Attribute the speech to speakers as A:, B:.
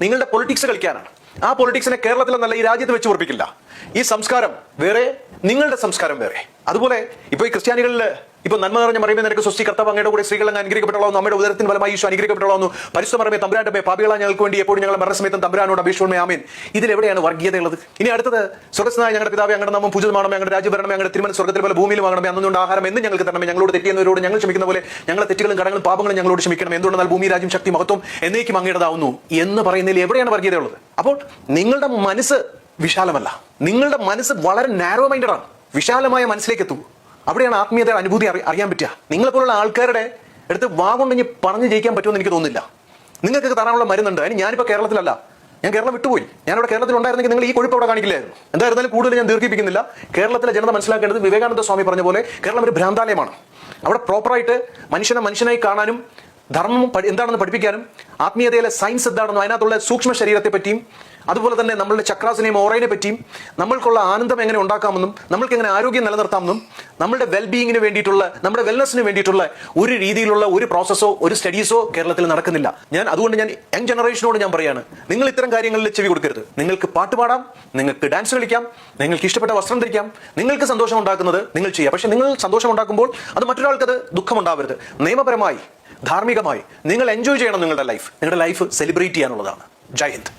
A: നിങ്ങളുടെ പൊളിറ്റിക്സ് കളിക്കാനാണ്. ആ പൊളിറ്റിക്സിനെ കേരളത്തിലെന്നല്ല ഈ രാജ്യത്ത് വെച്ച് ഉറപ്പിക്കില്ല. ഈ സംസ്കാരം വേറെ, നിങ്ങളുടെ സംസ്കാരം വേറെ. അതുപോലെ ഇപ്പൊ ഈ ക്രിസ്ത്യാനികളിൽ ഇപ്പൊ നന്മ നിറഞ്ഞ മറിയമേ നിനക്ക് സ്വസ്തി, കർത്താവ് അങ്ങയുടെ കൂടെ സ്ത്രീകൾ അങ്ങ് അനുഗ്രഹിക്കപ്പെട്ടുള്ളൂ, നമ്മുടെ ഉദരത്തിന് ഫലമായി ഈശോ അനുഗ്രഹിക്കപ്പെട്ടുള്ളൂ, പരിശുദ്ധ മറിയമേ തമ്പുരാന്റെ പാപികളാ ഞങ്ങൾക്ക് വേണ്ടി എപ്പോഴും ഞങ്ങളുടെ മരണസമയത്തും തമ്പുരാനോട് അപേക്ഷിക്കണമേ ആമേൻ. ഇതിലെവിടെയാണ് വർഗീയതയുള്ളത്? ഇനി അടുത്തത്, സ്വർഗ്ഗസ്ഥനായ ഞങ്ങളുടെ പിതാവേ, അങ്ങയുടെ നാമം പൂജിതമാണമേ, ഞങ്ങളുടെ രാജ്യം വരണമേ, ഞങ്ങളുടെ തിരുമനസ് സ്വർഗ്ഗത്തിലെ പോലെ ഭൂമിയിലും ആകണമേ, അന്നുകൊണ്ട് ആഹാരം എന്ന് ഞങ്ങൾക്ക് തരണമേ, ഞങ്ങളോട് തെറ്റിയുന്നവരോട് ഞങ്ങൾ ക്ഷമിക്കുന്ന പോലെ ഞങ്ങളുടെ തെറ്റുകളും കടങ്ങളും പാപങ്ങളും ഞങ്ങളോട് ക്ഷമിക്കണം, എന്തുകൊണ്ടെന്നാൽ ഭൂമി, രാജ്യം, ശക്തി, മഹത്വം എന്നേക്കും അങ്ങയുടേതാവുന്നു എന്ന് പറയുന്നതിൽ എവിടെയാണ് വർഗീയതയുള്ളത്? അപ്പോൾ നിങ്ങളുടെ മനസ്സ് വിശാലമല്ല, നിങ്ങളുടെ മനസ്സ് വളരെ നാരോ മൈൻഡഡ് ആണ്. വിശാലമായ മനസ്സിലേക്ക് എത്തൂ. അവിടെയാണ് ആത്മീയതയുടെ അനുഭൂതി അറിയാൻ പറ്റുക. നിങ്ങളെപ്പോലുള്ള ആൾക്കാരുടെ അടുത്ത് വാഗൊണ്ടെങ്കിൽ പറഞ്ഞ് ജയിക്കാൻ പറ്റുമെന്ന് എനിക്ക് തോന്നുന്നില്ല. നിങ്ങൾക്കൊക്കെ തരാനുള്ള മരുന്നുണ്ട്. അതിന് ഞാനിപ്പോൾ കേരളത്തിലല്ല, ഞാൻ കേരളം വിട്ടുപോയി. ഞാനിവിടെ കേരളത്തിലുണ്ടായിരുന്നെങ്കിൽ നിങ്ങൾ ഈ കൊഴുപ്പ് അവിടെ കാണിക്കില്ലായിരുന്നു. എന്തായിരുന്നാലും കൂടുതൽ ഞാൻ ദീർഘിപ്പിക്കുന്നില്ല. കേരളത്തിലെ ജനത മനസ്സിലാക്കേണ്ടത് വിവേകാനന്ദ സ്വാമി പറഞ്ഞ പോലെ കേരളം ഒരു ഭ്രാന്താലയമാണ്. അവിടെ പ്രോപ്പറായിട്ട് മനുഷ്യനായി കാണാനും ധർമ്മം എന്താണെന്ന് പഠിപ്പിക്കാനും ആത്മീയതയിലെ സയൻസ് എന്താണെന്നും അതിനകത്തുള്ള സൂക്ഷ്മ ശരീരത്തെ പറ്റിയും അതുപോലെ തന്നെ നമ്മളുടെ ചക്രാസിനെയും ഓറയിനെ പറ്റിയും നമ്മൾക്കുള്ള ആനന്ദം എങ്ങനെ ഉണ്ടാക്കാമെന്നും നമ്മൾക്ക് എങ്ങനെ ആരോഗ്യം നിലനിർത്താമെന്നും നമ്മളുടെ വെൽബീയിങ്ങിന് വേണ്ടിയിട്ടുള്ള, നമ്മുടെ വെൽനെസ്സിന് വേണ്ടിയിട്ടുള്ള ഒരു രീതിയിലുള്ള ഒരു പ്രോസസ്സോ ഒരു സ്റ്റഡീസോ കേരളത്തിൽ നടക്കുന്നില്ല. അതുകൊണ്ട് ഞാൻ യങ് ജനറേഷനോട് ഞാൻ പറയാണ്, നിങ്ങൾ ഇത്തരം കാര്യങ്ങളിൽ ചെവി കൊടുക്കരുത്. നിങ്ങൾക്ക് പാട്ട് പാടാം, നിങ്ങൾക്ക് ഡാൻസ് കളിക്കാം, നിങ്ങൾക്ക് ഇഷ്ടപ്പെട്ട വസ്ത്രം ധരിക്കാം, നിങ്ങൾക്ക് സന്തോഷം ഉണ്ടാക്കുന്നത് നിങ്ങൾ ചെയ്യാം. പക്ഷെ നിങ്ങൾ സന്തോഷം ഉണ്ടാക്കുമ്പോൾ അത് മറ്റൊരാൾക്കത് ദുഃഖമുണ്ടാവരുത്. നിയമപരമായി, ധാർമ്മികമായി നിങ്ങൾ എൻജോയ് ചെയ്യണം നിങ്ങളുടെ ലൈഫ്. നിങ്ങളുടെ ലൈഫ് സെലിബ്രേറ്റ് ചെയ്യാനുള്ളതാണ്. ജയ് ഹിന്ദ്.